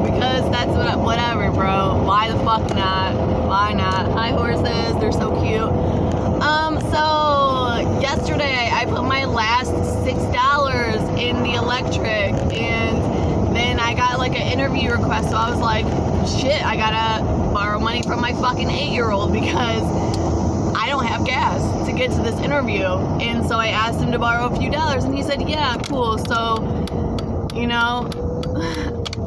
because that's whatever, bro. Why the fuck not? Why not? Hi, horses. They're so cute. So yesterday I put my last $6 in the electric, and then I got like an interview request. So I was like, shit, I gotta borrow money from my fucking 8-year-old because I don't have gas to get to this interview. And so I asked him to borrow a few dollars, and he said, yeah, cool. So, you know,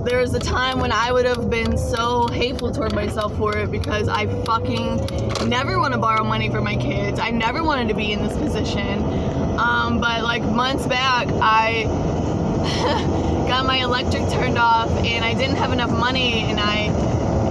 there was a time when I would have been so hateful toward myself for it because I fucking never want to borrow money for my kids. I never wanted to be in this position. But like months back, I got my electric turned off and I didn't have enough money, and I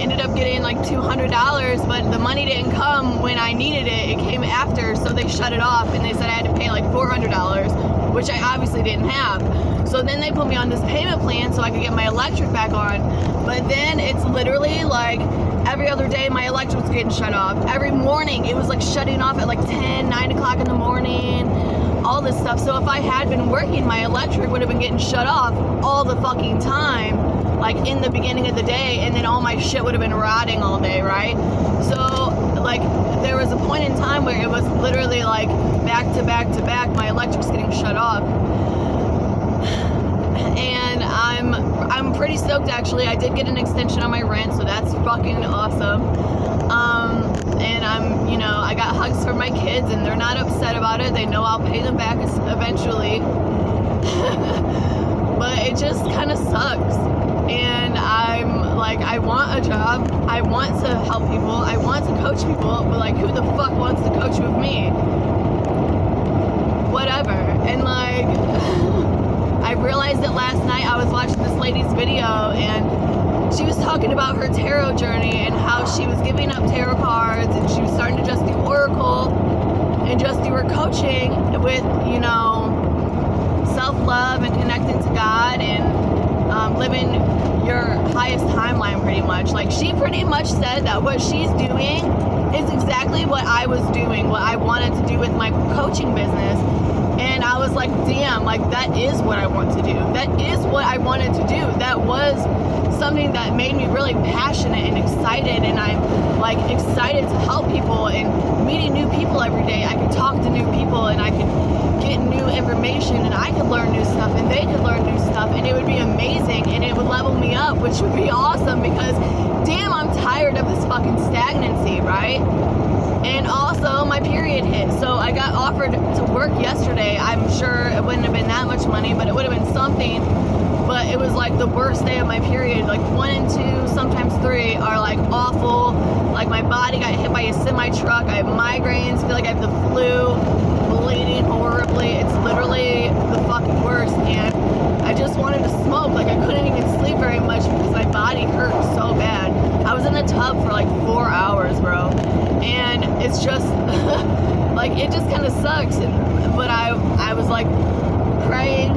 ended up getting like $200, but the money didn't come when I needed it. It came after, so they shut it off and they said I had to pay like $400, which I obviously didn't have. So then they put me on this payment plan so I could get my electric back on. But then it's literally like every other day my electric was getting shut off. Every morning it was like shutting off at like 10, 9 o'clock in the morning, all this stuff. So if I had been working, my electric would have been getting shut off all the fucking time, like in the beginning of the day, and then all my shit would have been rotting all day, right? So like there was a point in time where it was literally like back to back to back, my electric's getting shut off. And I'm pretty stoked actually. I did get an extension on my rent, so that's fucking awesome. And I'm, you know, I got hugs from my kids and they're not upset about it. They know I'll pay them back eventually. But it just kind of sucks. And I'm like, I want a job. I want to help people. I want to coach people. But like, who the fuck wants to coach with me? Whatever. And like, I realized that last night I was watching this lady's video and she was talking about her tarot journey and how she was giving up tarot cards and she was starting to just do oracle and just do her coaching with, you know, self-love and connecting to God and living your highest timeline pretty much. Like, she pretty much said that what she's doing is exactly what I was doing, what I wanted to do with my coaching business. And I was like, damn, like that is what I want to do. That is what I wanted to do. That was something that made me really passionate and excited. And I'm like excited to help people and meeting new people every day. I could talk to new people and I could get new information and I could learn new stuff and they could learn new stuff and it would be amazing and it would level me up, which would be awesome because damn, I'm tired of this fucking stagnancy, right? And also my period hit, so I got offered to work yesterday. I'm sure it wouldn't have been that much money, but it would have been something. But it was like the worst day of my period. Like 1 and 2, sometimes 3 are like awful. Like my body got hit by a semi-truck. I have migraines, feel like I have the flu, bleeding horribly. It's literally the fucking worst. And I just wanted to smoke. Like I couldn't even sleep very much because my body hurt so bad. I was in the tub for like 4 hours, bro. And it's just like it just kind of sucks. But I was like praying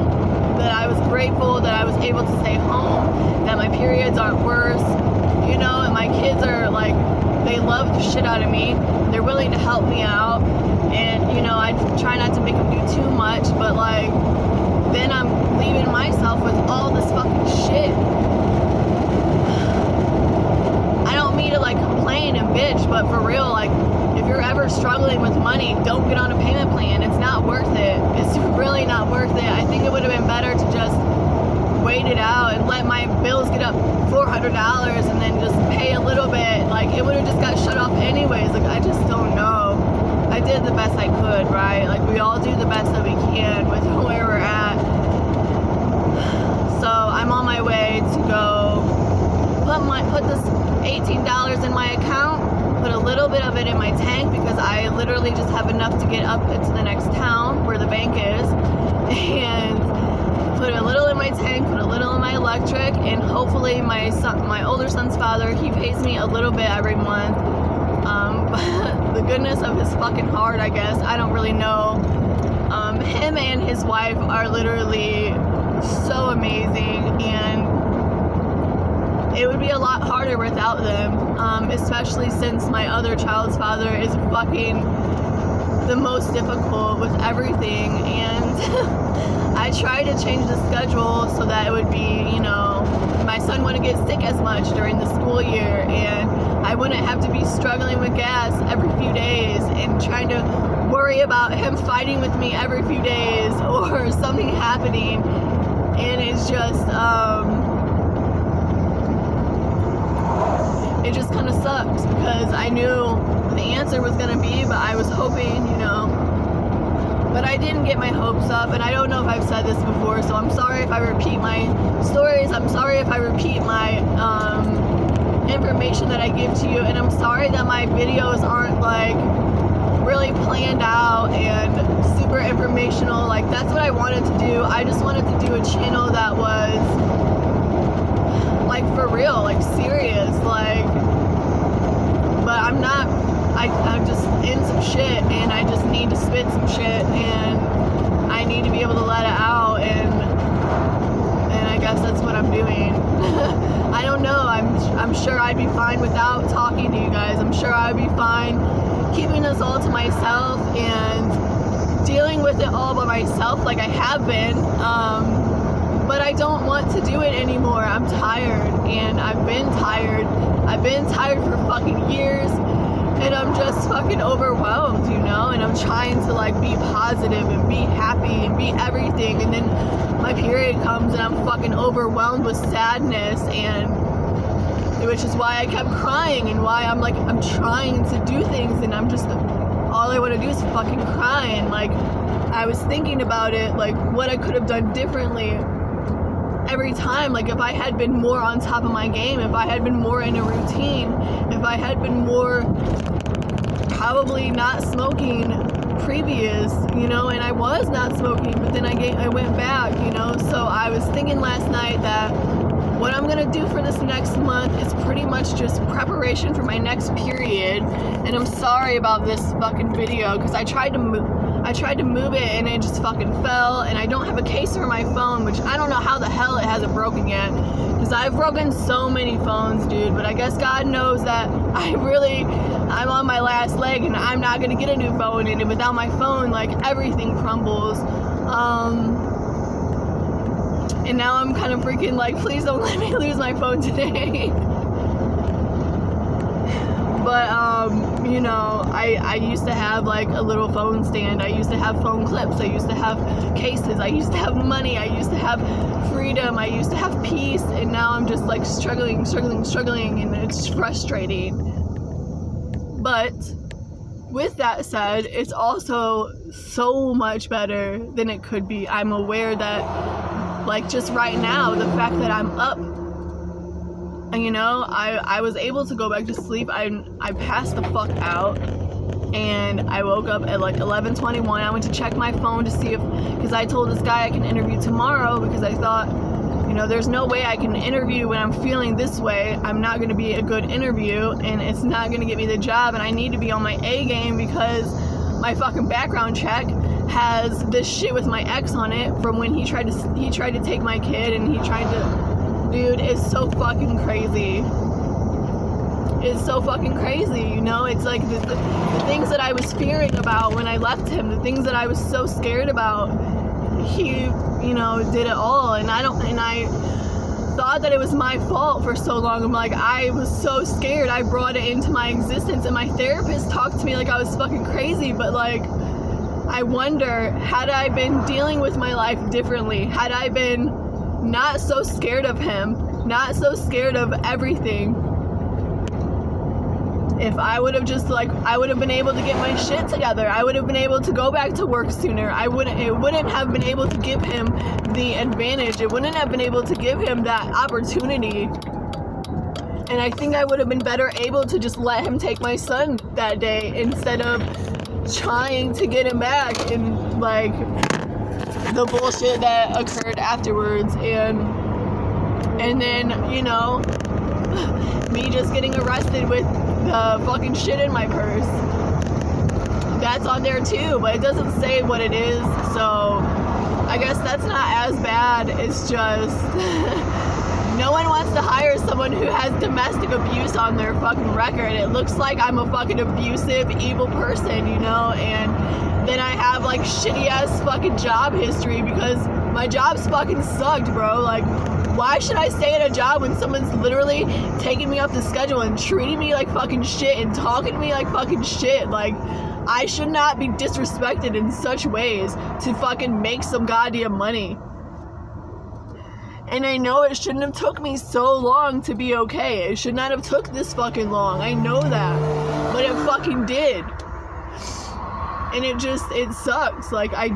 that I was grateful that I was able to stay home, that my periods aren't worse, you know, and my kids are like, they love the shit out of me. They're willing to help me out. And, you know, I try not to make them do too much, but like, then I'm leaving myself with all this fucking shit. I don't mean to like complain and bitch, but for real, like, if you're ever struggling with money, don't get on a payment plan. It's not worth it. It's really not worth it. I think it would have been better to just wait it out and let my bills get up $400 and then just pay a little bit. Like, it would have just got shut off anyways. Like, I just don't know. I did the best I could, right? Like, we all do the best that we can with where we're at. So I'm on my way to go put this $18 in my account, put a little bit of it in my tank because I literally just have enough to get up into the next town where the bank is, and put a little in my tank, put a little in my electric, and hopefully my older son's father, he pays me a little bit every month. The goodness of his fucking heart, I guess. I don't really know. Him and his wife are literally so amazing, and it would be a lot harder without them, especially since my other child's father is fucking the most difficult with everything, and I tried to change the schedule so that it would be, you know, my son wouldn't get sick as much during the school year, and I wouldn't have to be struggling with gas every few days and trying to worry about him fighting with me every few days or something happening. And it's just, it just kind of sucked because I knew the answer was going to be, but I was hoping, you know, but I didn't get my hopes up, and I don't know if I've said this before, so I'm sorry if I repeat my stories, I'm sorry if I repeat my information that I give to you, and I'm sorry that my videos aren't like really planned out and super informational. Like, that's what I wanted to do. I just wanted to do a channel that was like for real, like serious, like, but I'm not, I'm just in some shit, and I just need to spit some shit, and I need to be able to let it out, and I guess that's what I'm doing. I don't know, I'm sure I'd be fine without talking to you guys. I'm sure I'd be fine keeping this all to myself and dealing with it all by myself like I have been, but I don't want to do it anymore. I'm tired, and I've been tired for fucking years, and I'm just fucking overwhelmed, you know, and I'm trying to like be positive and be happy and be everything, and then my period comes and I'm fucking overwhelmed with sadness, and which is why I kept crying, and why I'm trying to do things, and I'm just, all I want to do is fucking cry. And like, I was thinking about it, like what I could have done differently every time. Like, if I had been more on top of my game, if I had been more in a routine, if I had been more probably not smoking previous, you know, and I was not smoking, but then I went back, you know. So I was thinking last night that what I'm gonna do for this next month is pretty much just preparation for my next period. And I'm sorry about this fucking video, because I tried to move it and it just fucking fell, and I don't have a case for my phone, which I don't know how the hell it hasn't broken yet, because I've broken so many phones, dude. But I guess God knows that I'm on my last leg, and I'm not gonna get a new phone, and without my phone, like, everything crumbles. And now I'm kind of freaking like, please don't let me lose my phone today. But, you know, I used to have like a little phone stand. I used to have phone clips. I used to have cases. I used to have money. I used to have freedom. I used to have peace. And now I'm just like struggling, and it's frustrating. But with that said, it's also so much better than it could be. I'm aware that, like, just right now, the fact that I'm up, and, you know, I was able to go back to sleep. I passed the fuck out, and I woke up at like 11:21. I went to check my phone to see if, because I told this guy I can interview tomorrow, because I thought, you know, there's no way I can interview when I'm feeling this way. I'm not going to be a good interview, and it's not going to get me the job, and I need to be on my A game, because my fucking background check has this shit with my ex on it from when he tried to take my kid, and dude, it's so fucking crazy. It's so fucking crazy, you know. It's like the things that I was fearing about when I left him, the things that I was so scared about, he, you know, did it all. And I thought that it was my fault for so long. I'm like, I was so scared, I brought it into my existence, and my therapist talked to me like I was fucking crazy. But like, I wonder, had I been dealing with my life differently, had I been not so scared of him, not so scared of everything, if I would have just like, I would have been able to get my shit together, I would have been able to go back to work sooner, it wouldn't have been able to give him the advantage, it wouldn't have been able to give him that opportunity. And I think I would have been better able to just let him take my son that day, instead of trying to get him back, and like the bullshit that occurred afterwards, and then, you know, me just getting arrested with the fucking shit in my purse. That's on there too, but it doesn't say what it is, so I guess that's not as bad. It's just No one wants to hire someone who has domestic abuse on their fucking record. It looks like I'm a fucking abusive, evil person, you know? And then I have, like, shitty-ass fucking job history because my job's fucking sucked, bro. Like, why should I stay at a job when someone's literally taking me off the schedule and treating me like fucking shit and talking to me like fucking shit? Like, I should not be disrespected in such ways to fucking make some goddamn money. And I know it shouldn't have took me so long to be okay. It should not have took this fucking long. I know that. But it fucking did. And it sucks. Like, I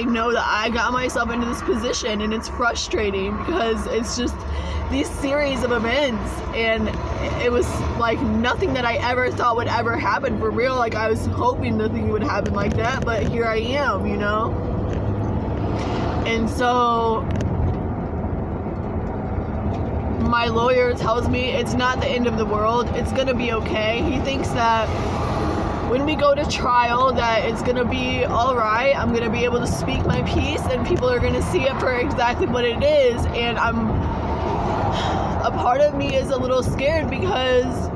know that I got myself into this position, and it's frustrating because it's just these series of events, and it was like nothing that I ever thought would ever happen for real. Like, I was hoping nothing would happen like that, but here I am, you know? And so my lawyer tells me it's not the end of the world. It's gonna be okay. He thinks that when we go to trial that it's gonna be alright. I'm gonna be able to speak my piece and people are gonna see it for exactly what it is. And a part of me is a little scared because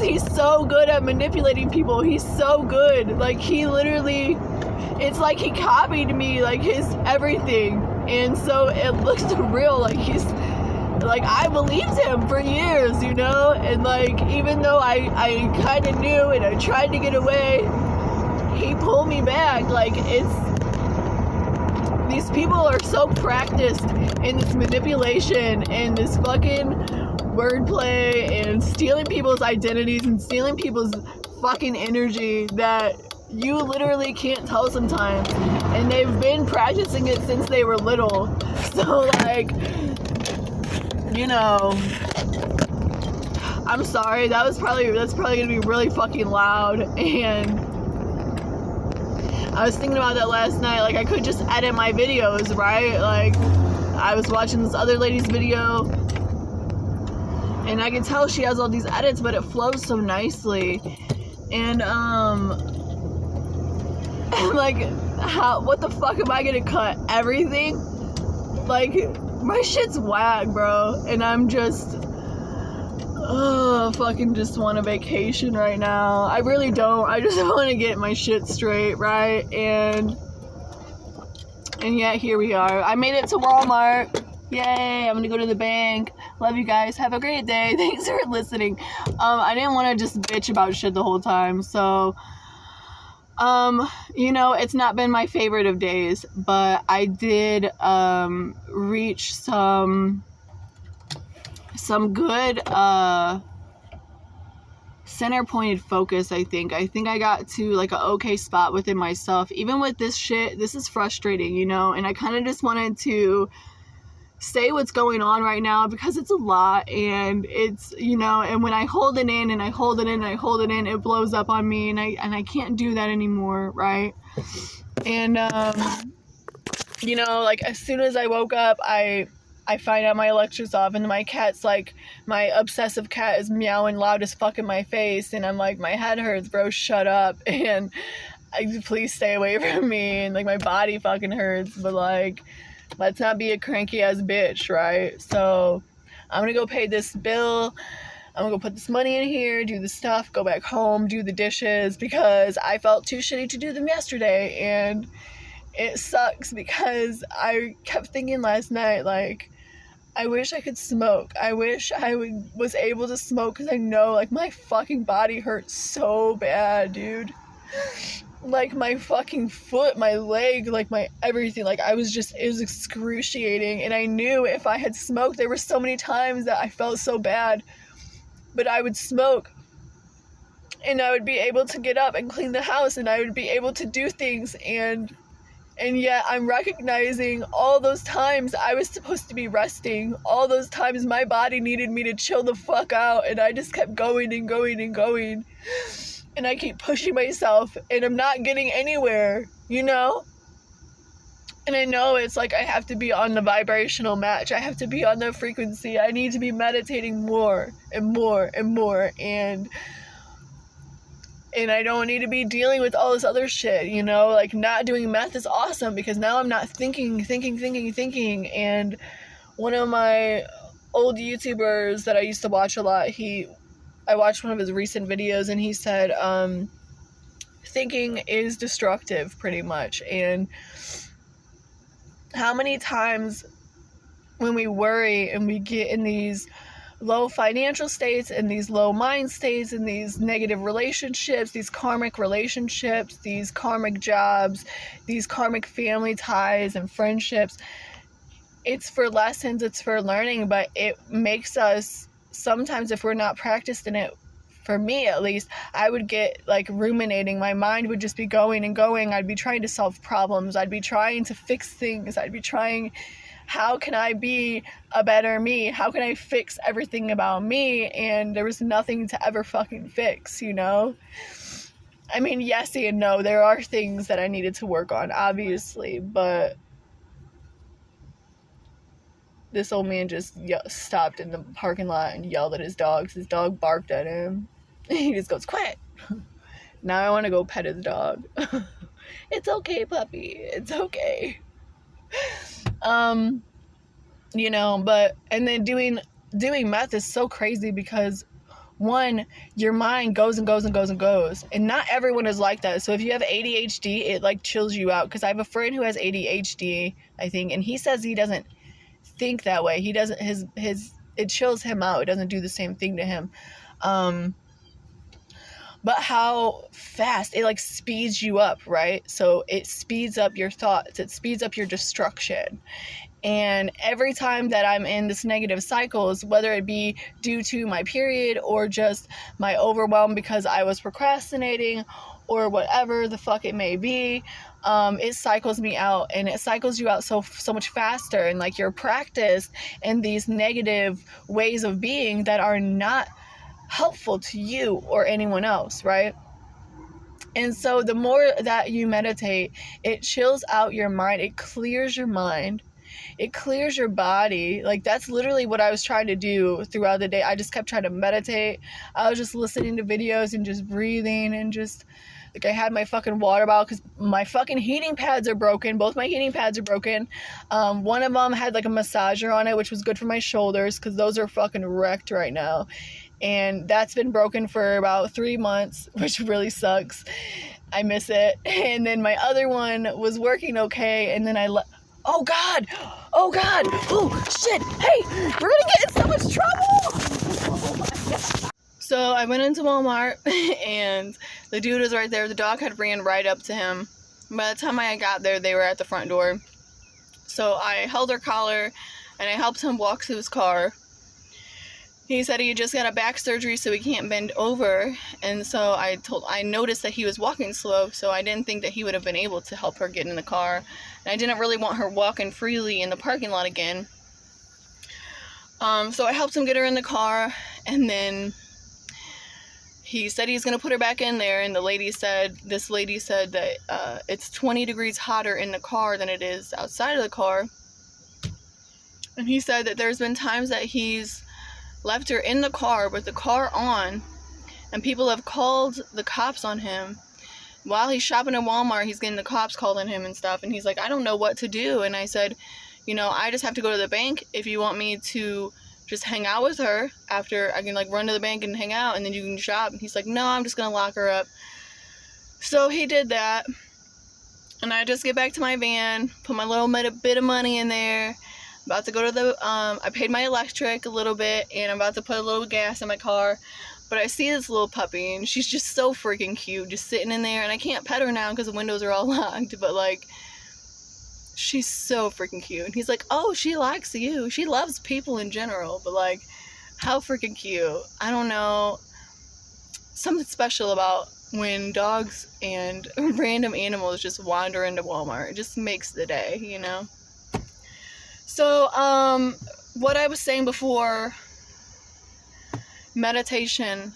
he's so good at manipulating people. He's so good. Like, he literally, it's like he copied me, like, his everything. And so it looks real. Like, he's, like, I believed him for years, you know? And, like, even though I kind of knew and I tried to get away, he pulled me back. Like, these people are so practiced in this manipulation and this fucking wordplay and stealing people's identities and stealing people's fucking energy that you literally can't tell sometimes. And they've been practicing it since they were little. So, like, you know, I'm sorry, that's probably gonna be really fucking loud. And I was thinking about that last night. Like, I could just edit my videos, right? Like, I was watching this other lady's video and I can tell she has all these edits, but it flows so nicely. And I'm like, what the fuck am I gonna cut? Everything? Like, my shit's whack, bro. And I'm just, fucking just want a vacation right now. I really don't. I just want to get my shit straight, right? And yet here we are. I made it to Walmart. Yay, I'm gonna go to the bank. Love you guys. Have a great day. Thanks for listening. I didn't want to just bitch about shit the whole time. So, you know, it's not been my favorite of days, but I did, reach some good, center pointed focus. I think I got to, like, a okay spot within myself. Even with this shit, this is frustrating, you know, and I kind of just wanted to say what's going on right now because it's a lot, and it's, you know, and when I hold it in and I hold it in and I hold it in, it blows up on me, and I can't do that anymore, right? And you know, like, as soon as I woke up, I find out my electric's off, and my cat's, like, my obsessive cat is meowing loud as fuck in my face, and I'm like, my head hurts, bro, shut up, and please stay away from me, and, like, my body fucking hurts, but, like, let's not be a cranky ass bitch, right? So I'm gonna go pay this bill. I'm gonna go put this money in here, do the stuff, go back home, do the dishes, because I felt too shitty to do them yesterday. And it sucks because I kept thinking last night, like, I wish I could smoke. I wish I was able to smoke, because I know, like, my fucking body hurts so bad, dude. Like, my fucking foot, my leg, like, my everything, like, it was excruciating, and I knew if I had smoked, there were so many times that I felt so bad, but I would smoke, and I would be able to get up and clean the house, and I would be able to do things, and yet I'm recognizing all those times I was supposed to be resting, all those times my body needed me to chill the fuck out, and I just kept going and going and going. And I keep pushing myself, and I'm not getting anywhere, you know? And I know it's like I have to be on the vibrational match. I have to be on the frequency. I need to be meditating more and more and more. And And I don't need to be dealing with all this other shit, you know? Like, not doing meth is awesome because now I'm not thinking. And one of my old YouTubers that I used to watch a lot, I watched one of his recent videos, and he said, thinking is destructive, pretty much. And how many times when we worry and we get in these low financial states and these low mind states and these negative relationships, these karmic relationships, these karmic jobs, these karmic family ties and friendships, it's for lessons, it's for learning, but it makes us, sometimes if we're not practiced in it, for me at least, I would get like ruminating. My mind would just be going and going. I'd be trying to solve problems. I'd be trying to fix things. I'd be trying, how can I be a better me? How can I fix everything about me? And there was nothing to ever fucking fix, you know? I mean, yes and no. There are things that I needed to work on, obviously, but this old man just stopped in the parking lot and yelled at his dog. His dog barked at him. He just goes, "Quit!" Now I want to go pet his dog. It's okay, puppy. It's okay. You know, but, and then doing meth is so crazy because, one, your mind goes and goes and goes and goes. And not everyone is like that. So if you have ADHD, it like chills you out. Because I have a friend who has ADHD, I think, and he says he doesn't think that way. He doesn't, it chills him out. It doesn't do the same thing to him. But how fast it like speeds you up, right? So it speeds up your thoughts. It speeds up your destruction. And every time that I'm in this negative cycles, whether it be due to my period or just my overwhelm because I was procrastinating or whatever the fuck it may be, it cycles me out, and it cycles you out so much faster, and like you're practiced in these negative ways of being that are not helpful to you or anyone else, right? And so the more that you meditate, it chills out your mind, it clears your mind, it clears your body. Like, that's literally what I was trying to do throughout the day. I just kept trying to meditate. I was just listening to videos and just breathing, and just like, I had my fucking water bottle because my fucking heating pads are broken. Both my heating pads are broken. One of them had like a massager on it, which was good for my shoulders because those are fucking wrecked right now. And that's been broken for about 3 months, which really sucks. I miss it. And then my other one was working okay, and then oh god, oh shit, hey, we're gonna get in so much trouble. Oh my god. So I went into Walmart, and the dude was right there. The dog had ran right up to him. By the time I got there, they were at the front door. So I held her collar, and I helped him walk to his car. He said he just got a back surgery, so he can't bend over, and so I noticed that he was walking slow, so I didn't think that he would have been able to help her get in the car, and I didn't really want her walking freely in the parking lot again. So I helped him get her in the car, and then he said he's going to put her back in there, and this lady said that it's 20 degrees hotter in the car than it is outside of the car, and he said that there's been times that he's left her in the car with the car on, and people have called the cops on him. While he's shopping at Walmart, he's getting the cops calling him and stuff, and he's like, I don't know what to do. And I said, you know, I just have to go to the bank. If you want me to just hang out with her after, I can like run to the bank and hang out, and then you can shop. And he's like, no, I'm just gonna lock her up. So he did that, and I just get back to my van, put my little bit of money in there. About to go to the, I paid my electric a little bit, and I'm about to put a little gas in my car, but I see this little puppy, and she's just so freaking cute, just sitting in there, and I can't pet her now because the windows are all locked, but like, she's so freaking cute. And he's like, oh, she likes you, she loves people in general, but like, how freaking cute. I don't know, something special about when dogs and random animals just wander into Walmart. It just makes the day, you know? So, what I was saying before, meditation.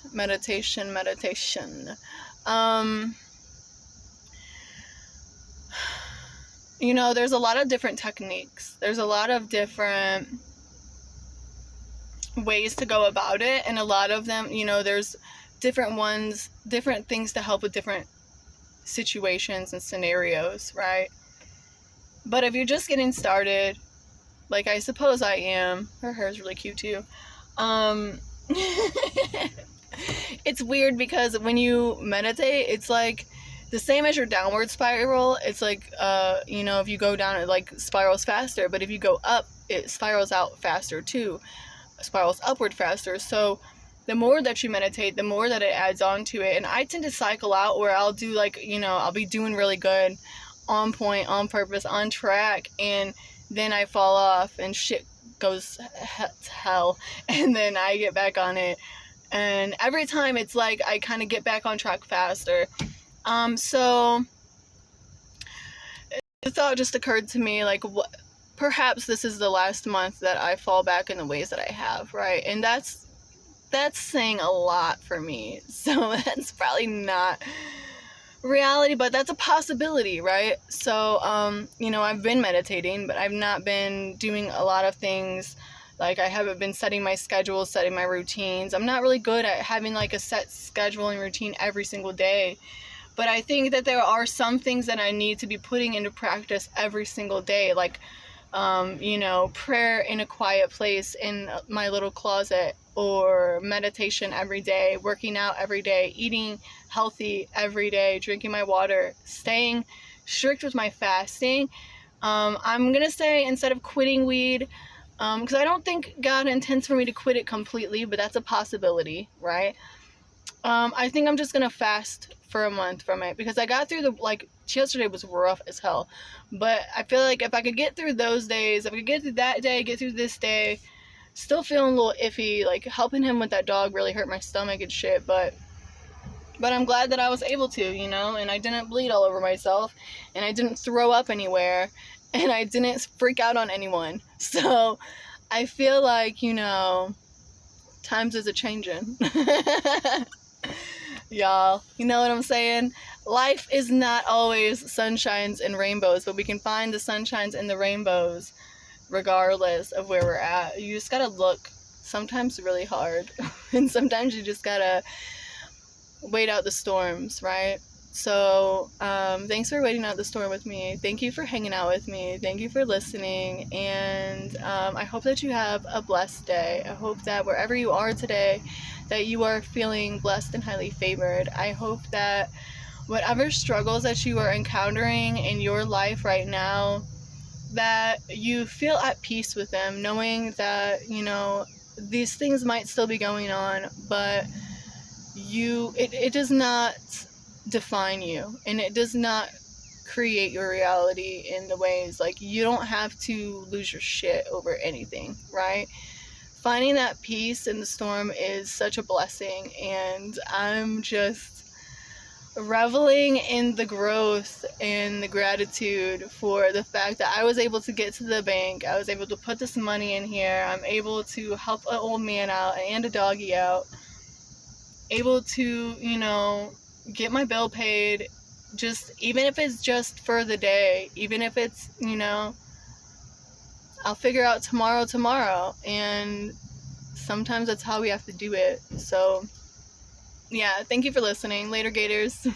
You know, there's a lot of different techniques. There's a lot of different ways to go about it, and a lot of them, you know, there's different things to help with different situations and scenarios, right? But if you're just getting started, like I suppose I am, her hair is really cute too. It's weird because when you meditate, it's like the same as your downward spiral. It's like, if you go down, it like spirals faster, but if you go up, it spirals out faster too, spirals upward faster. So the more that you meditate, the more that it adds on to it. And I tend to cycle out where I'll do like, I'll be doing really good, on point, on purpose, on track, and then I fall off and shit goes to hell, and then I get back on it. And every time it's like I kind of get back on track faster. So the thought just occurred to me, like, perhaps this is the last month that I fall back in the ways that I have, right? And that's saying a lot for me. So that's probably not reality, but that's a possibility, right? So, I've been meditating, but I've not been doing a lot of things. Like, I haven't been setting my schedule, setting my routines. I'm not really good at having like a set schedule and routine every single day. But I think that there are some things that I need to be putting into practice every single day. Like, prayer in a quiet place in my little closet, or meditation every day, working out every day, eating healthy every day, drinking my water, staying strict with my fasting. I'm going to say, instead of quitting weed, because I don't think God intends for me to quit it completely, but that's a possibility, right? I think I'm just going to fast for a month from it, because I got through yesterday was rough as hell, but I feel like if I could get through those days, if I could get through that day, get through this day, still feeling a little iffy, like helping him with that dog really hurt my stomach and shit, but I'm glad that I was able to, and I didn't bleed all over myself, and I didn't throw up anywhere, and I didn't freak out on anyone. So I feel like, times is a-changin'. Y'all, you know what I'm saying? Life is not always sunshines and rainbows, but we can find the sunshines and the rainbows regardless of where we're at. You just gotta look sometimes really hard, and sometimes you just gotta wait out the storms, right? So thanks for waiting out the storm with me. Thank you for hanging out with me. Thank you for listening, and I hope that you have a blessed day. I hope that wherever you are today, that you are feeling blessed and highly favored. I hope that whatever struggles that you are encountering in your life right now, that you feel at peace with them, knowing that, these things might still be going on, but it does not define you, and it does not create your reality in the ways, like, you don't have to lose your shit over anything, right? Finding that peace in the storm is such a blessing, and I'm just reveling in the growth and the gratitude for the fact that I was able to get to the bank. I was able to put this money in here. I'm able to help an old man out and a doggy out. Able to, get my bill paid, even if it's just for the day, even if it's, I'll figure out tomorrow, and sometimes that's how we have to do it. So, yeah, thank you for listening. Later, Gators.